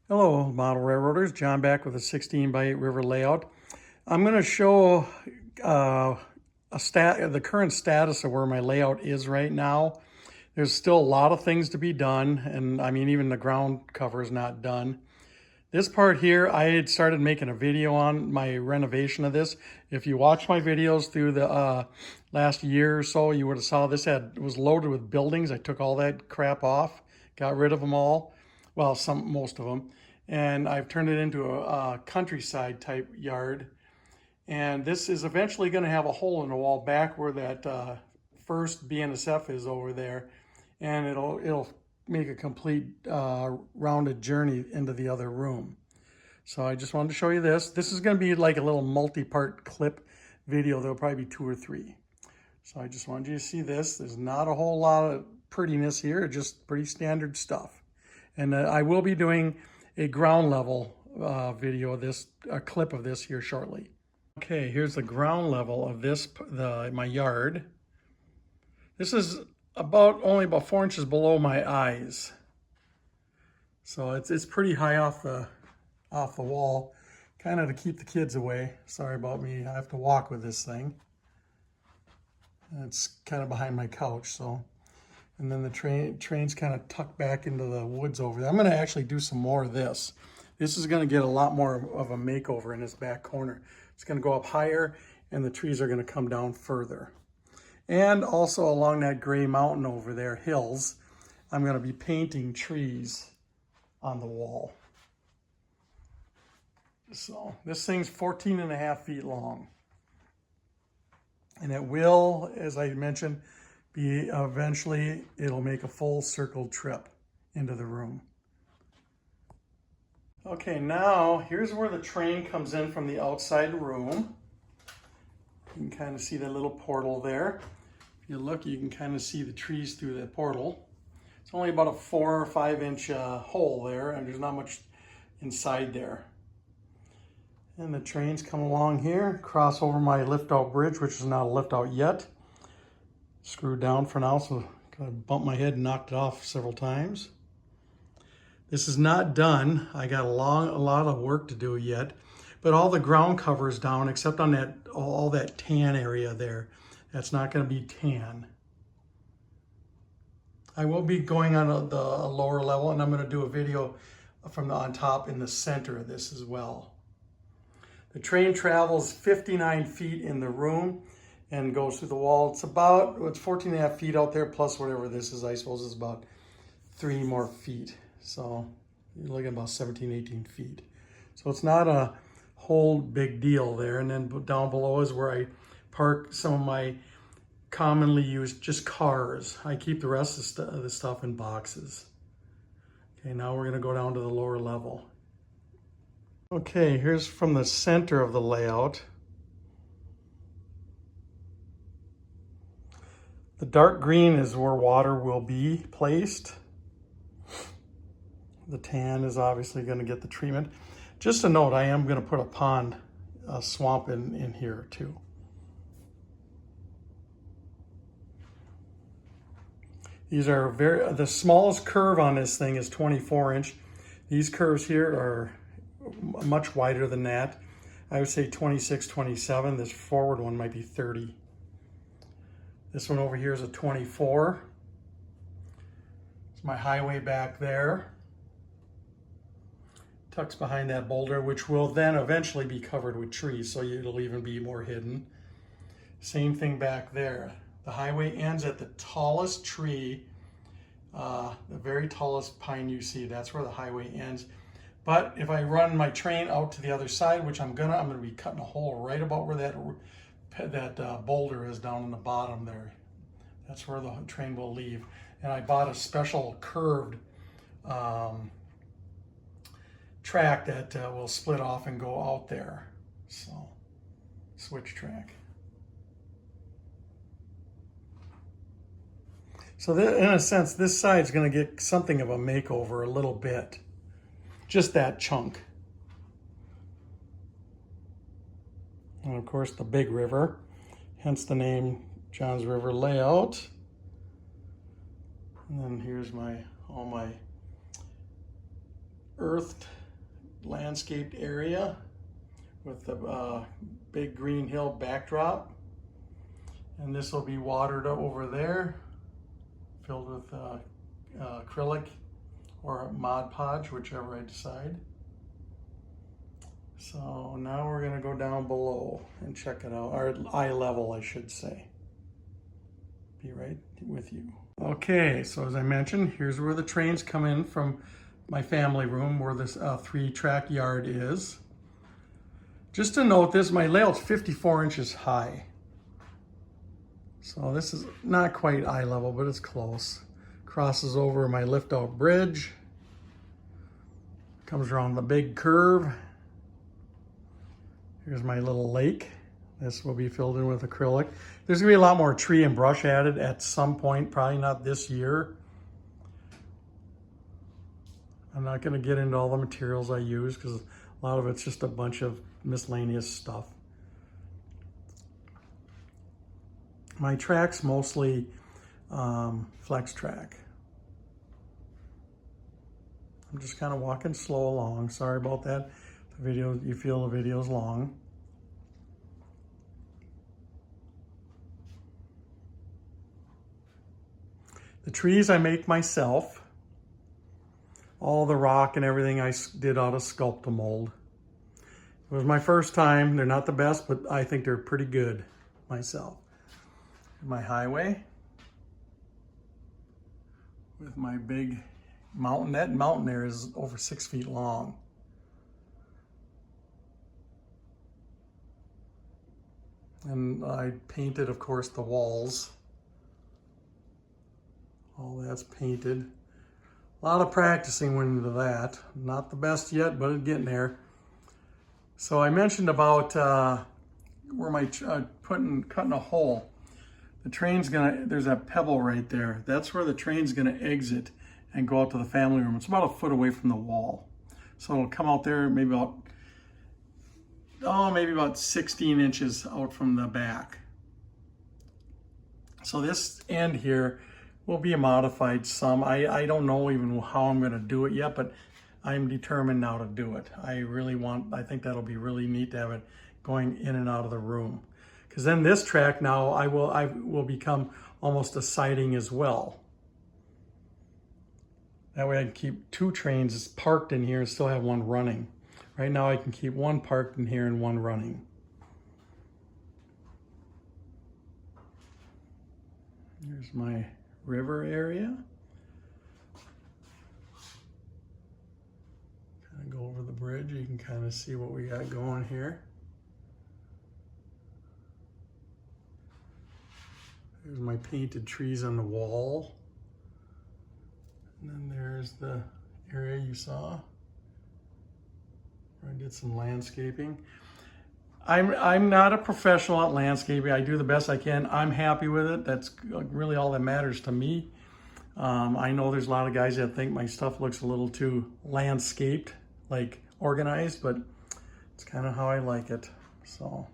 Hello, model railroaders. John back with a 16 by 8 river layout. I'm going to show the current status of where my layout is right now. There's still a lot of things to be done, and I mean, even the ground cover is not done. This part here, I had started making a video on my renovation of this. If you watch my videos through the last year or so, you would have saw this was loaded with buildings. I took all that crap off, got rid of them all. Well, most of them. And I've turned it into a countryside type yard. And this is eventually going to have a hole in the wall back where that first BNSF is over there. And it'll make a complete rounded journey into the other room. So I just wanted to show you this. This is going to be like a little multi-part clip video. There'll probably be 2 or 3. So I just wanted you to see this. There's not a whole lot of prettiness here, just pretty standard stuff. And I will be doing a ground level video of this, a clip of this here shortly. Okay, here's the ground level of this, my yard. This is only about 4 inches below my eyes. So it's pretty high off the wall, kind of to keep the kids away. Sorry about me, I have to walk with this thing. And it's kind of behind my couch, so. And then the train's kind of tucked back into the woods over there. I'm going to actually do some more of this. This is going to get a lot more of a makeover in this back corner. It's going to go up higher, and the trees are going to come down further. And also along that gray mountain over there, hills, I'm going to be painting trees on the wall. So this thing's 14.5 feet long. And it will, as I mentioned, eventually it'll make a full circle trip into the room. Okay, now here's where the train comes in from the outside room. You can kind of see that little portal there. If you look, you can kind of see the trees through that portal. It's only about a 4 or 5 inch hole there, and there's not much inside there. And the trains come along here, cross over my lift-out bridge, which is not a lift-out yet. Screwed down for now, so I bumped my head and knocked it off several times. This is not done. I got a lot of work to do yet, but all the ground cover is down except on all that tan area there. That's not going to be tan. I will be going on the lower level, and I'm going to do a video from on top in the center of this as well. The train travels 59 feet in the room and goes through the wall. It's 14.5 feet out there, plus whatever this is, I suppose is about 3 more feet. So you're looking at about 17, 18 feet. So it's not a whole big deal there. And then down below is where I park some of my commonly used just cars. I keep the rest of the stuff in boxes. Okay, now we're gonna go down to the lower level. Okay, here's from the center of the layout. The dark green is where water will be placed. The tan is obviously going to get the treatment. Just a note, I am going to put a pond, a swamp in here too. These are the smallest curve on this thing is 24 inch. These curves here are much wider than that. I would say 26, 27. This forward one might be 30. This one over here is a 24. It's my highway back there. Tucks behind that boulder, which will then eventually be covered with trees, so it'll even be more hidden. Same thing back there. The highway ends at the tallest tree, the very tallest pine you see. That's where the highway ends. But if I run my train out to the other side, which I'm gonna be cutting a hole right about where that boulder is down in the bottom there. That's where the train will leave. And I bought a special curved track that will split off and go out there. So, switch track. So in a sense, this side's gonna get something of a makeover a little bit. Just that chunk. And of course the big river, hence the name John's River Layout. And then here's all my earthed landscaped area with the big green hill backdrop. And this will be watered over there, filled with acrylic or Mod Podge, whichever I decide. So now we're gonna go down below and check it out, or eye level, I should say. Be right with you. Okay, so as I mentioned, here's where the trains come in from my family room, where this 3-track yard is. Just to note this, my layout's 54 inches high. So this is not quite eye level, but it's close. Crosses over my lift out bridge. Comes around the big curve. Here's my little lake. This will be filled in with acrylic. There's gonna be a lot more tree and brush added at some point, probably not this year. I'm not gonna get into all the materials I use because a lot of it's just a bunch of miscellaneous stuff. My track's mostly flex track. I'm just kind of walking slow along. Sorry about that. The video, you feel the video's long. The trees I make myself. All the rock and everything I did out of Sculptamold. It was my first time. They're not the best, but I think they're pretty good myself. My highway with my big mountain. That mountain there is over 6 feet long. And I painted, of course, the walls. All that's painted. A lot of practicing went into that. Not the best yet, but it's getting there. So I mentioned about where my cutting a hole. The train's there's a pebble right there. That's where the train's gonna exit and go out to the family room. It's about a foot away from the wall. So it'll come out there maybe about 16 inches out from the back. So this end here will be modified some. I don't know even how I'm gonna do it yet, but I'm determined now to do it. I think that'll be really neat to have it going in and out of the room. Because then this track now, I will become almost a siding as well. That way I can keep 2 trains parked in here and still have one running. Right now I can keep one parked in here and one running. Here's my river area. Kind of go over the bridge. You can kind of see what we got going here. There's my painted trees on the wall. And then there's the area you saw where I did some landscaping. I'm not a professional at landscaping. I do the best I can. I'm happy with it. That's really all that matters to me. I know there's a lot of guys that think my stuff looks a little too landscaped, like organized, but it's kind of how I like it. So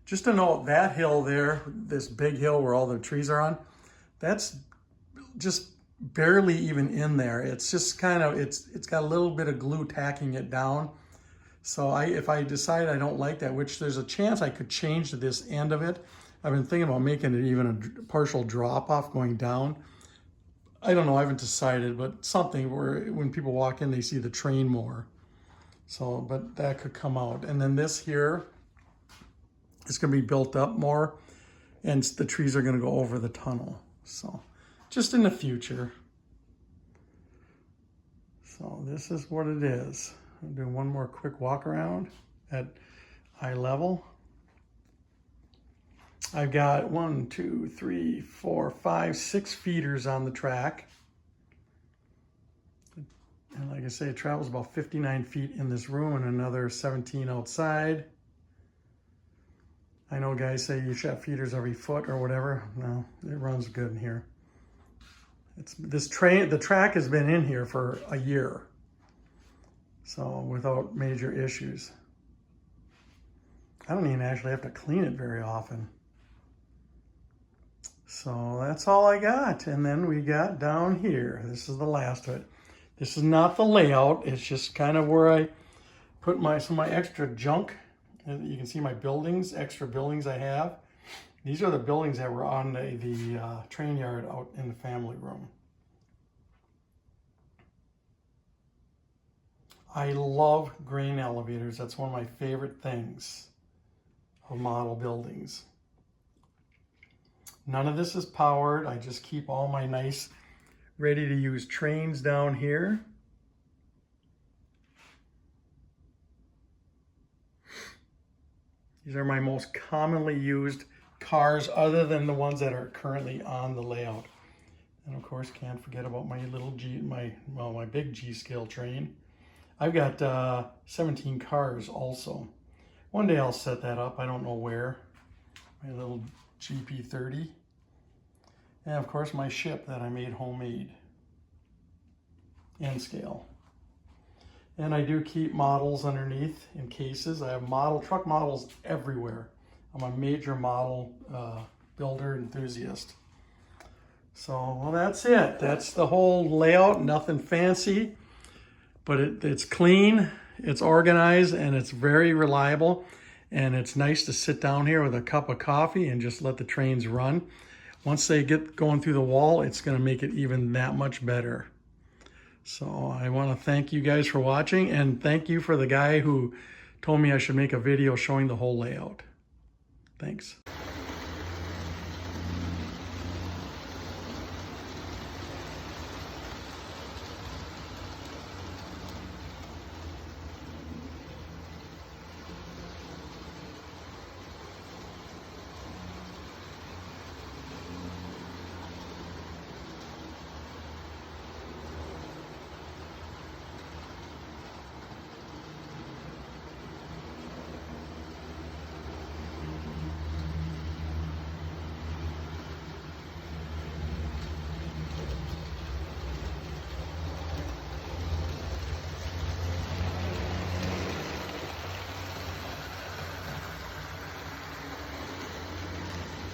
just to note, that hill there, this big hill where all the trees are on, that's just barely even in there. It's just kind of, it's got a little bit of glue tacking it down. So if I decide I don't like that, which there's a chance I could change to this end of it. I've been thinking about making it even a partial drop off going down. I don't know, I haven't decided, but something where when people walk in, they see the train more. So, but that could come out. And then this here, it's gonna be built up more and the trees are gonna go over the tunnel. So just in the future. So this is what it is. I'm doing one more quick walk around at eye level. I've got 1, 2, 3, 4, 5, 6 feeders on the track. And like I say, it travels about 59 feet in this room and another 17 outside. I know guys say you should have feeders every foot or whatever. No, it runs good in here. The track has been in here for a year, so without major issues. I don't even actually have to clean it very often. So that's all I got. And then we got down here. This is the last of it. This is not the layout. It's just kind of where I put some of my extra junk. And you can see my buildings, extra buildings I have. These are the buildings that were on the train yard out in the family room. I love grain elevators. That's one of my favorite things of model buildings. None of this is powered. I just keep all my nice ready to use trains down here. These are my most commonly used cars other than the ones that are currently on the layout. And of course, can't forget about my little my big G-scale train. I've got 17 cars also. One day I'll set that up, I don't know where. My little GP30. And of course my ship that I made homemade. N scale. And I do keep models underneath in cases. I have truck models everywhere. I'm a major model builder enthusiast. So, well, that's it. That's the whole layout, nothing fancy, but it's clean, it's organized, and it's very reliable. And it's nice to sit down here with a cup of coffee and just let the trains run. Once they get going through the wall, it's gonna make it even that much better. So I want to thank you guys for watching, and thank you for the guy who told me I should make a video showing the whole layout. Thanks.